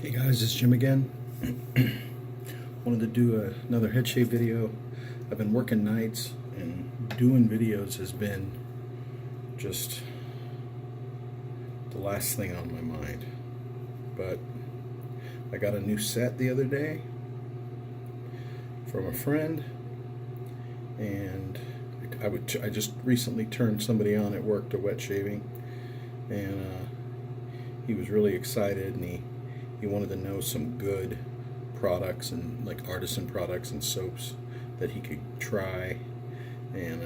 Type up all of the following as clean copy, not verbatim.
Hey guys, it's Jim again. Wanted to do another Headshave video. I've been working nights and doing videos has been just the last thing on my mind. But I got a new set the other day from a friend, and I just recently turned somebody on at work to wet shaving, and he was really excited, and he wanted to know some good products and like artisan products and soaps that he could try, and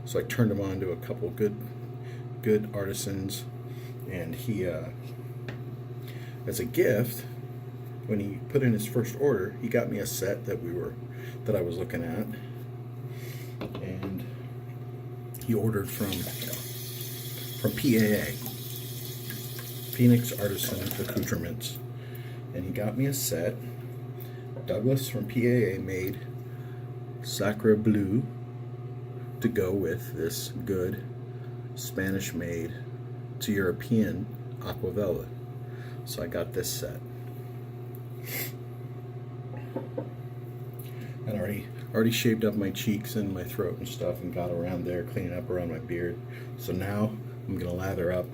so I turned him on to a couple good artisans, and he as a gift, when he put in his first order, he got me a set that I was looking at, and he ordered from PAA, Phoenix Artisan Accoutrements, and he got me a set. Douglas from PAA made Sacre Bleu to go with this good Spanish-made to European Aqua Velva. So I got this set. And already shaved up my cheeks and my throat and stuff, and got around there, cleaning up around my beard. So now I'm gonna lather up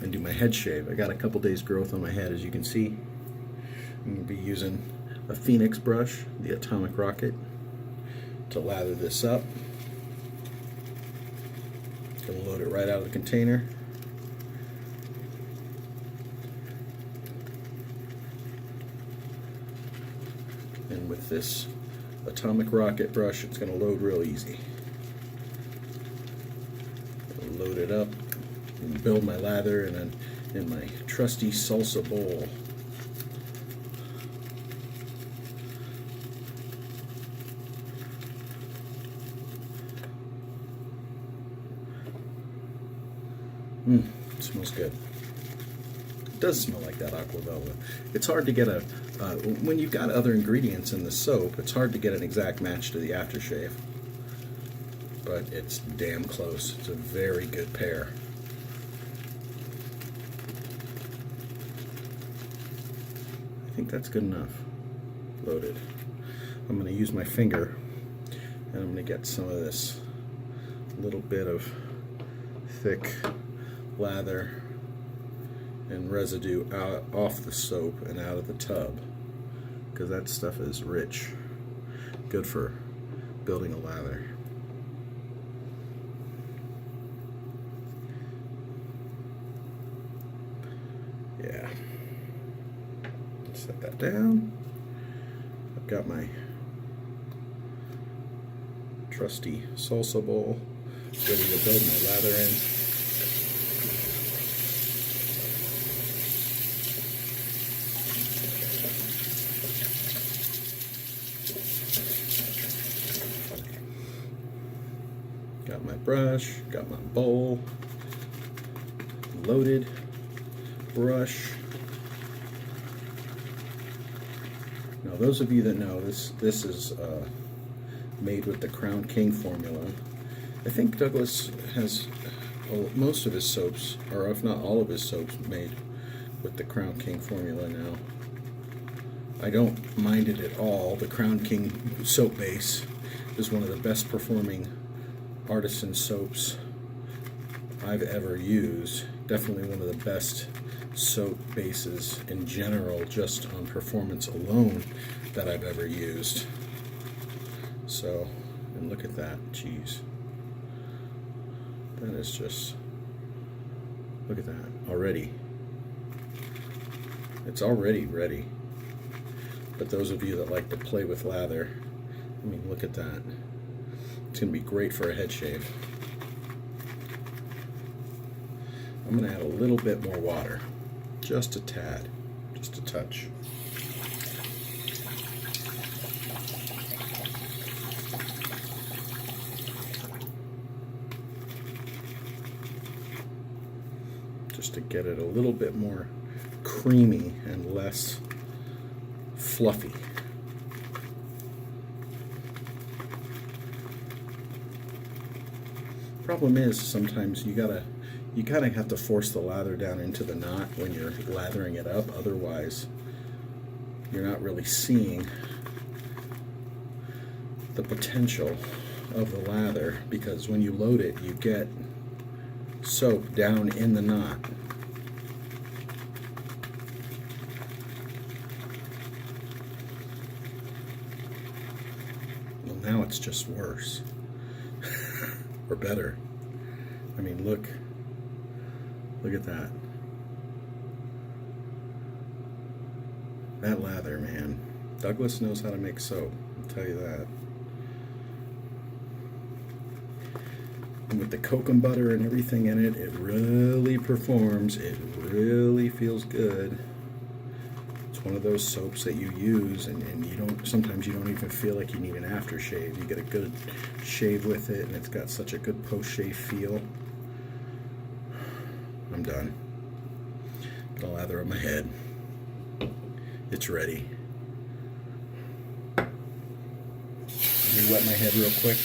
and do my head shave. I got a couple days growth on my head, as you can see. I'm gonna be using a Phoenix brush, the Atomic Rocket, to lather this up. Gonna load it right out of the container. And with this Atomic Rocket brush, it's gonna load real easy. Load it up and build my lather in my trusty salsa bowl. It smells good. It does smell like that Aqua Velva. It's hard to get when you've got other ingredients in the soap, it's hard to get an exact match to the aftershave. But it's damn close. It's a very good pair. I think that's good enough. Loaded. I'm going to use my finger, and I'm going to get some of this little bit of thick lather and residue off the soap and out of the tub, because that stuff is rich. Good for building a lather. Yeah. Set that down. I've got my trusty salsa bowl ready to build my lather in. Got my brush, got my bowl, loaded brush. Now, those of you that know, this is made with the Crown King formula. I think Douglas has most of his soaps, or if not all of his soaps, made with the Crown King formula now. I don't mind it at all. The Crown King soap base is one of the best performing artisan soaps I've ever used. Definitely one of the best soap bases in general, just on performance alone, that I've ever used. So, and look at that, geez. That is just, look at that, already. It's already ready. But those of you that like to play with lather, I mean, look at that. It's going to be great for a head shave. I'm going to add a little bit more water. Just a tad. Just a touch. Just to get it a little bit more creamy and less fluffy. Problem is, sometimes you gotta you kind of have to force the lather down into the knot when you're lathering it up, otherwise you're not really seeing the potential of the lather, because when you load it you get soap down in the knot. Well, now it's just worse. Or better. I mean, look at that. That lather, man. Douglas knows how to make soap, I'll tell you that. And with the cocoa butter and everything in it, it really performs. It really feels good. It's one of those soaps that you use and you don't, sometimes you don't even feel like you need an aftershave. You get a good shave with it, and it's got such a good post-shave feel. I'm done. Gonna lather up my head. It's ready. Let me wet my head real quick.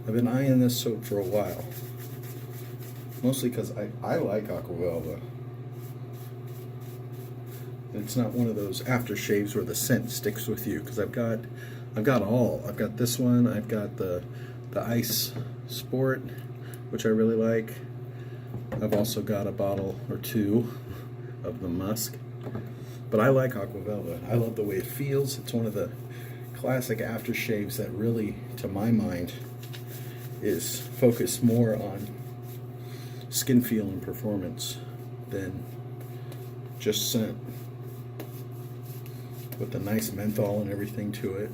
I've been eyeing this soap for a while, mostly because I like Aqua Velva. It's not one of those aftershaves where the scent sticks with you, because I've got all. I've got this one, I've got the Ice Sport, which I really like. I've also got a bottle or two of the Musk. But I like Aqua Velva. I love the way it feels. It's one of the classic aftershaves that really, to my mind, is focused more on skin feel and performance than just scent, with the nice menthol and everything to it.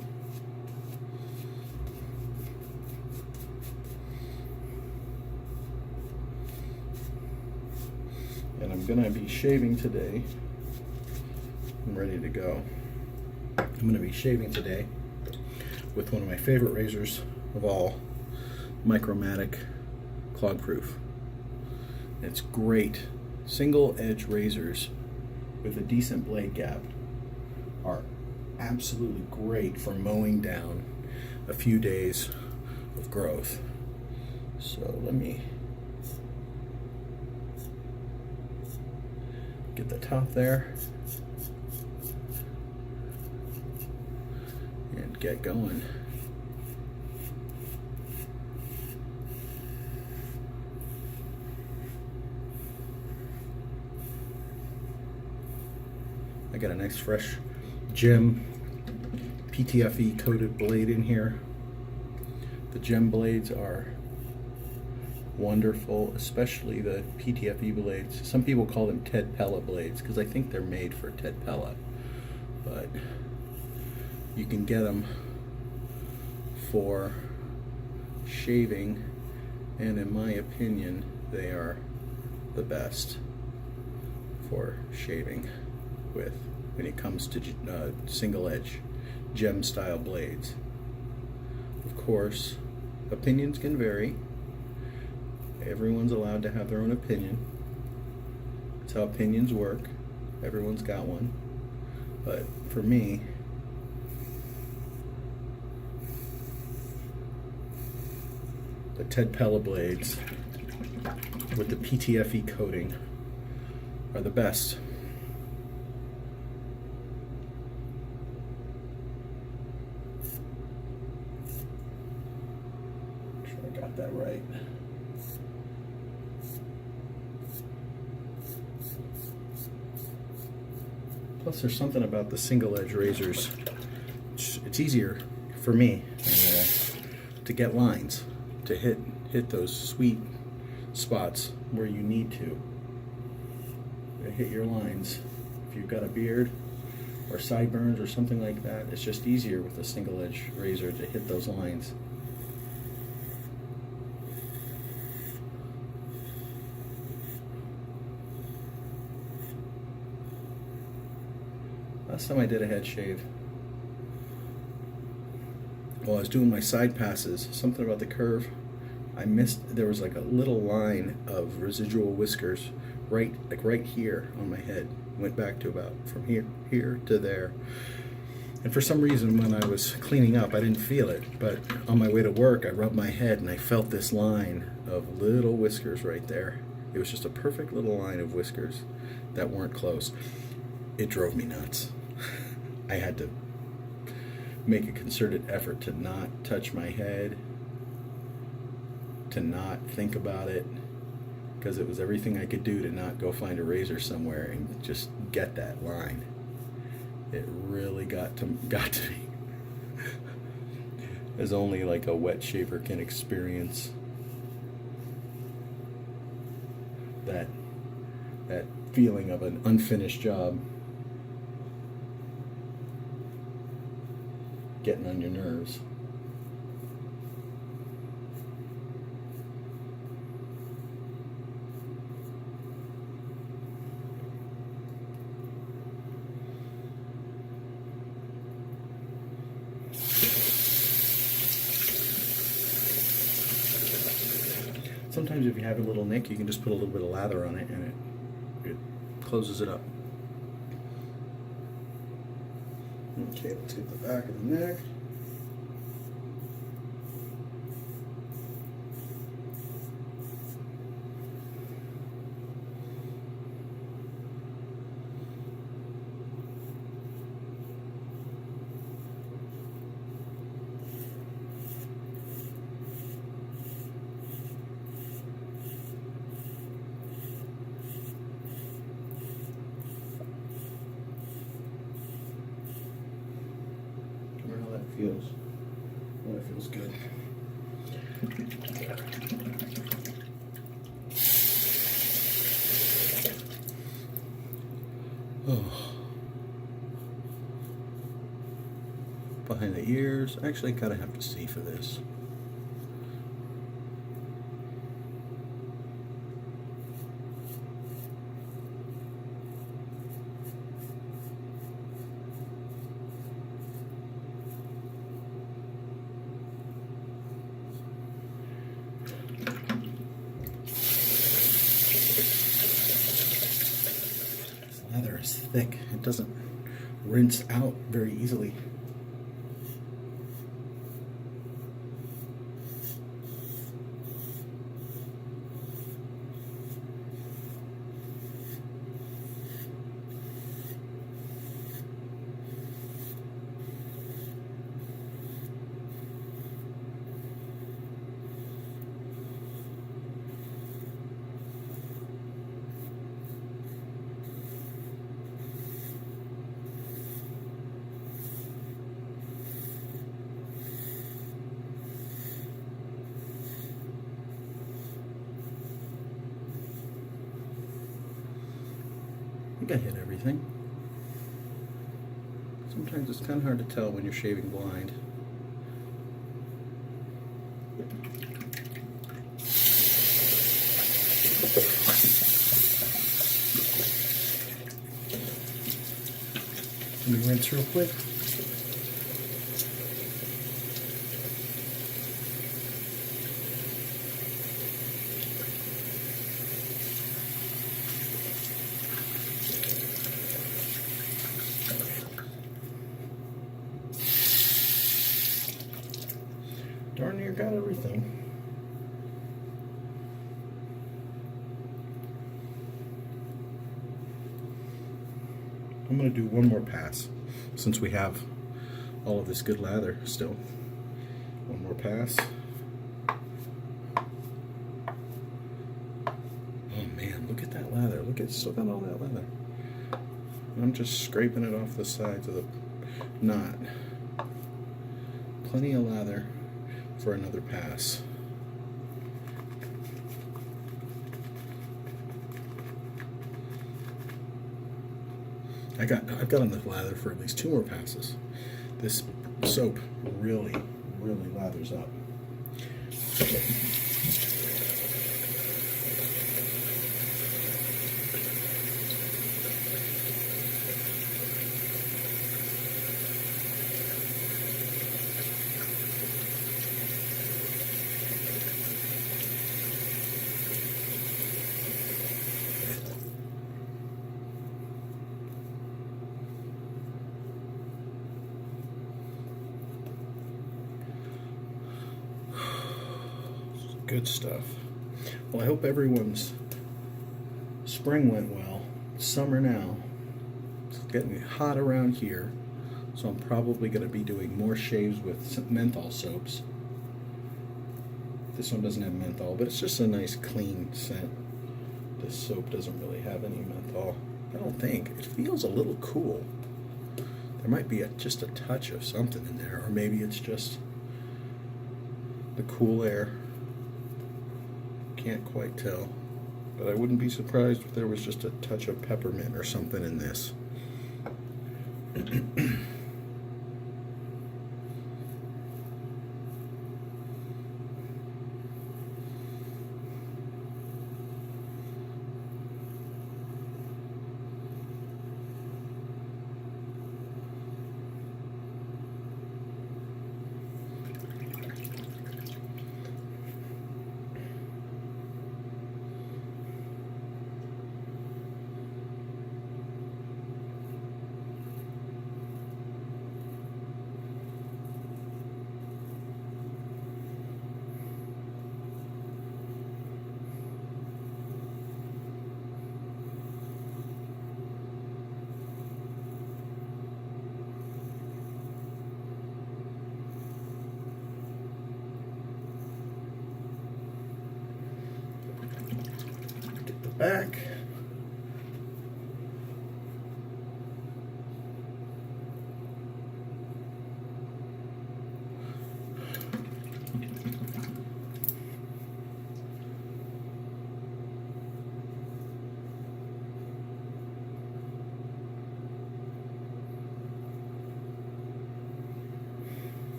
And I'm gonna be shaving today. I'm ready to go. I'm gonna be shaving today with one of my favorite razors of all, Micromatic Clog Pruf. It's great. Single edge razors with a decent blade gap are absolutely great for mowing down a few days of growth. So let me get the top there and get going. I got a nice fresh gem PTFE coated blade in here. The gem blades are wonderful, especially the PTFE blades. Some people call them Ted Pella blades because I think they're made for Ted Pella, but you can get them for shaving, and in my opinion they are the best for shaving with when it comes to single edge gem style blades. Of course, opinions can vary. Everyone's allowed to have their own opinion. That's how opinions work. Everyone's got one. But for me, the Ted Pella blades with the PTFE coating are the best. Make sure I got that right. Plus, there's something about the single edge razors. It's easier for me to get lines, to hit those sweet spots where you need to. hit your lines. If you've got a beard or sideburns or something like that, it's just easier with a single edge razor to hit those lines. Last time I did a head shave, while I was doing my side passes, something about the curve, I missed, there was like a little line of residual whiskers right here on my head. Went back to about from here to there. And for some reason when I was cleaning up I didn't feel it, but on my way to work I rubbed my head and I felt this line of little whiskers right there. It was just a perfect little line of whiskers that weren't close. It drove me nuts. I had to make a concerted effort to not touch my head, to not think about it, because it was everything I could do to not go find a razor somewhere and just get that line. It really got to me. As only like a wet shaver can experience that feeling of an unfinished job getting on your nerves. Sometimes if you have a little nick, you can just put a little bit of lather on it and it closes it up. Okay, let's get the back of the neck. Feels. Oh, it feels good. Oh. Behind the ears. Actually, I kind of have to see for this. Lather is thick. It doesn't rinse out very easily. I think I hit everything. Sometimes it's kind of hard to tell when you're shaving blind. Let me rinse real quick. Darn near got everything. I'm going to do one more pass since we have all of this good lather still. One more pass. Oh man, look at that lather. Look, it's still got all that lather. I'm just scraping it off the sides of the knot. Plenty of lather for another pass. I've got on the lather for at least 2 more passes. This soap really lathers up. Good stuff. Well, I hope everyone's spring went well. Summer now. It's getting hot around here, so I'm probably going to be doing more shaves with some menthol soaps. This one doesn't have menthol, but it's just a nice clean scent. This soap doesn't really have any menthol. I don't think. It feels a little cool. There might be just a touch of something in there, or maybe it's just the cool air. Can't quite tell, but I wouldn't be surprised if there was just a touch of peppermint or something in this. Back.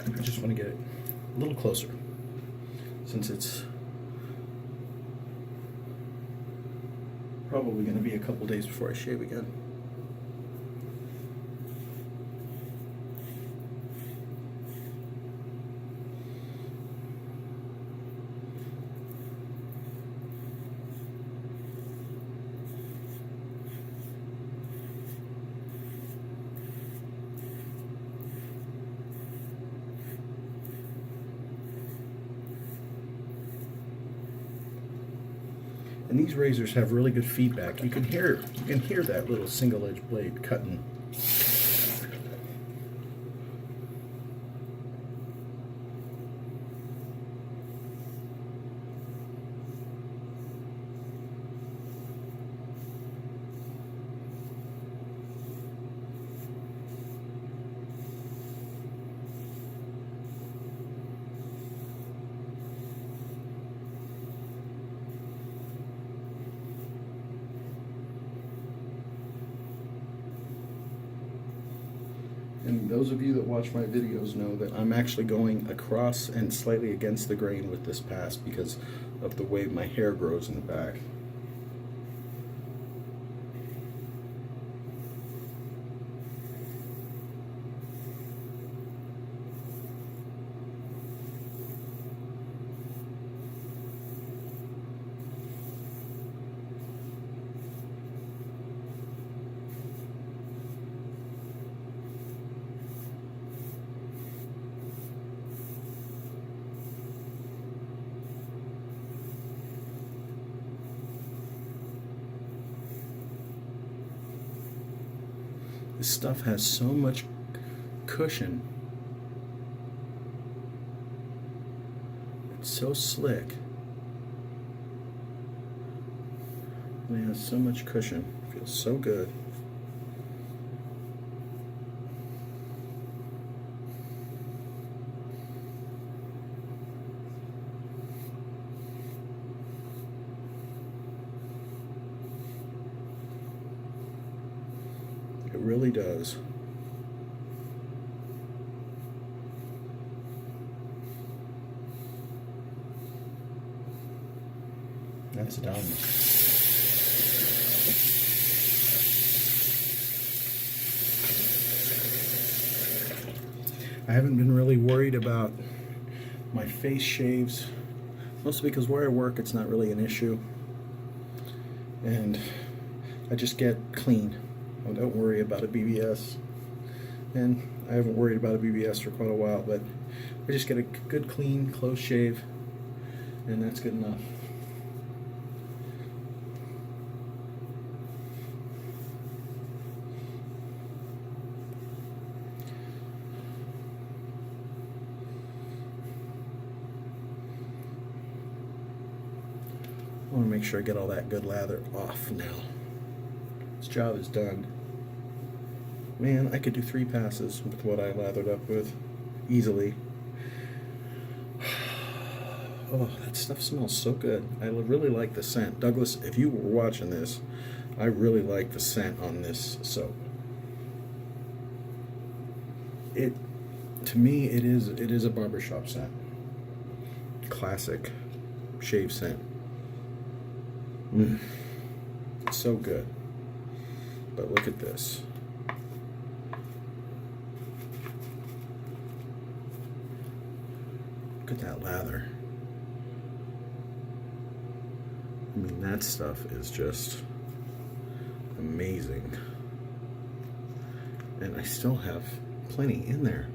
I just want to get it a little closer since it's probably going to be a couple days before I shave again. And these razors have really good feedback. You can hear that little single edge blade cutting. And those of you that watch my videos know that I'm actually going across and slightly against the grain with this pass because of the way my hair grows in the back. This stuff has so much cushion. It's so slick. It has so much cushion. It feels so good. It really does. That's done. I haven't been really worried about my face shaves, mostly because where I work it's not really an issue, and I just get clean. I don't worry about a BBS, and I haven't worried about a BBS for quite a while, but I just get a good clean close shave, and that's good enough. I want to make sure I get all that good lather off now. This job is done. Man, I could do 3 passes with what I lathered up with easily. Oh, that stuff smells so good. I really like the scent. Douglas, if you were watching this, I really like the scent on this soap. To me, it is a barbershop scent. Classic shave scent. It's so good. But look at this. Look at that lather. I mean, that stuff is just amazing. And I still have plenty in there.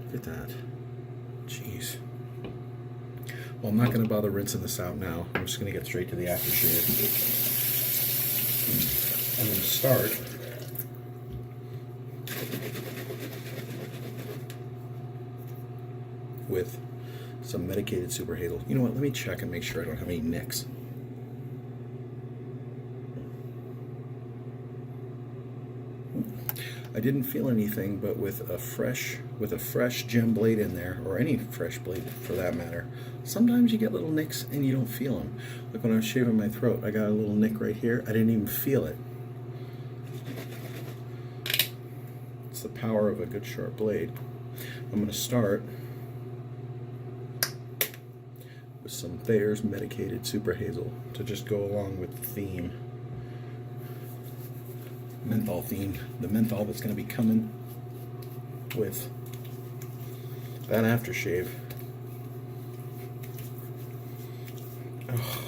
Look at that. Jeez. Well, I'm not going to bother rinsing this out now. I'm just going to get straight to the aftershave. I'm going to start with some medicated Super Hazel. You know what? Let me check and make sure I don't have any nicks. I didn't feel anything, but with a fresh gem blade in there, or any fresh blade for that matter, sometimes you get little nicks and you don't feel them. Like when I was shaving my throat, I got a little nick right here. I didn't even feel it. It's the power of a good sharp blade. I'm going to start with some Thayers medicated Super Hazel to just go along with the theme. Menthol theme, the menthol that's going to be coming with that aftershave. Oh.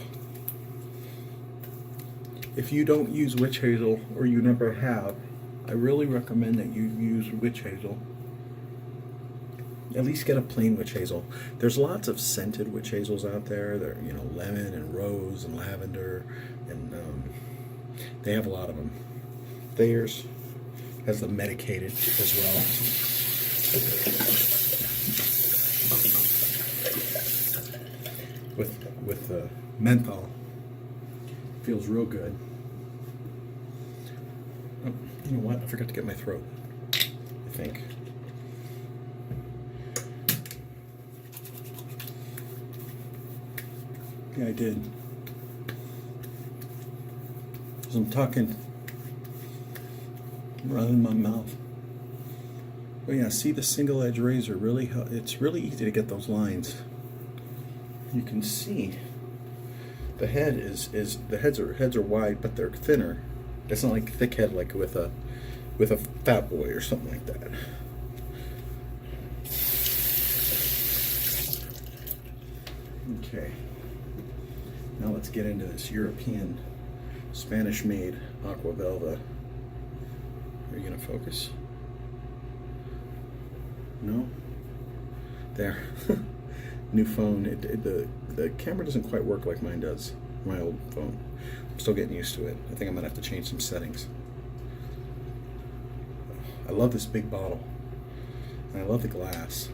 If you don't use witch hazel, or you never have, I really recommend that you use witch hazel. At least get a plain witch hazel. There's lots of scented witch hazels out there. They're, you know, lemon and rose and lavender, and they have a lot of them. Thayers has the medicated as well. With the menthol, feels real good. Oh, you know what? I forgot to get my throat, I think. Yeah, I did. Because I'm talking right in my mouth. Oh yeah, see the single edge razor really, it's really easy to get those lines. You can see the head the heads are wide, but they're thinner. It's not like thick head like with a Fat Boy or something like that. Okay, now let's get into this European Spanish-made Aqua Velva. Are you gonna focus? No? There. New phone. The camera doesn't quite work like mine does. My old phone. I'm still getting used to it. I think I'm gonna have to change some settings. I love this big bottle. And I love the glass.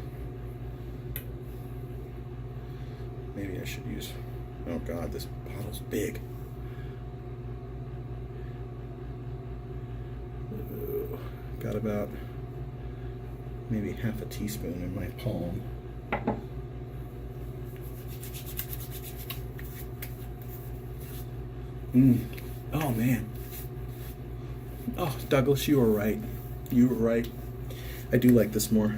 Maybe I should use... Oh God, this bottle's big. Got about maybe half a teaspoon in my palm. Oh man. Oh, Douglas, you were right. You were right. I do like this more.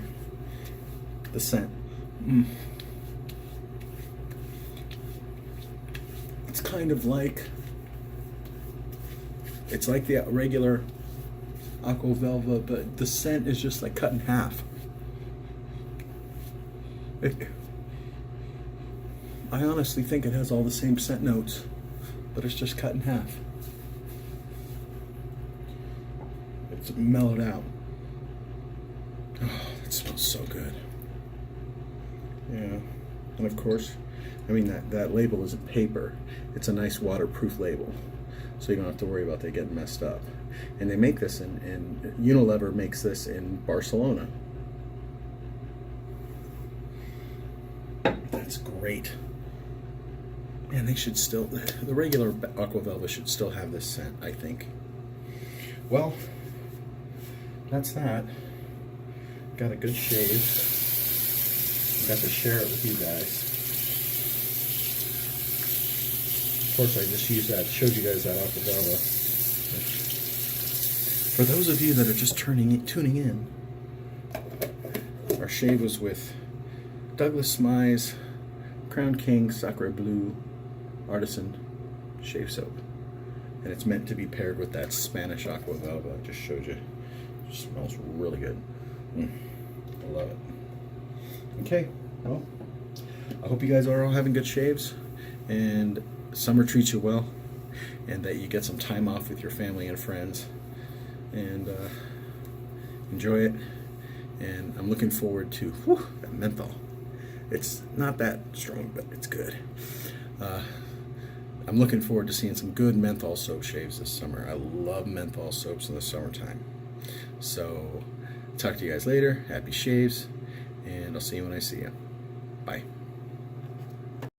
The scent. It's kind of like, it's like the regular Aqua Velva, but the scent is just like cut in half. I honestly think it has all the same scent notes, but it's just cut in half. It's mellowed out. Oh, it smells so good. Yeah, and of course, I mean, that label isn't paper. It's a nice waterproof label, so you don't have to worry about they getting messed up. And they make this in Unilever makes this in Barcelona. That's great. And they should still, the regular Aqua Velva should still have this scent, I think. Well, that's that. Got a good shave. Got to share it with you guys. Of course, I just used that, showed you guys that Aqua Velva. For those of you that are just tuning in, our shave was with Douglas Smy's Crown King Sacre Bleu Artisan Shave Soap. And it's meant to be paired with that Spanish Aqua Velva I just showed you. It smells really good. I love it. Okay, well, I hope you guys are all having good shaves and summer treats you well, and that you get some time off with your family and friends, and enjoy it. And I'm looking forward to that menthol. It's not that strong, but it's good. I'm looking forward to seeing some good menthol soap shaves this summer. I love menthol soaps in the summertime. So, talk to you guys later. Happy shaves, and I'll see you when I see you. Bye.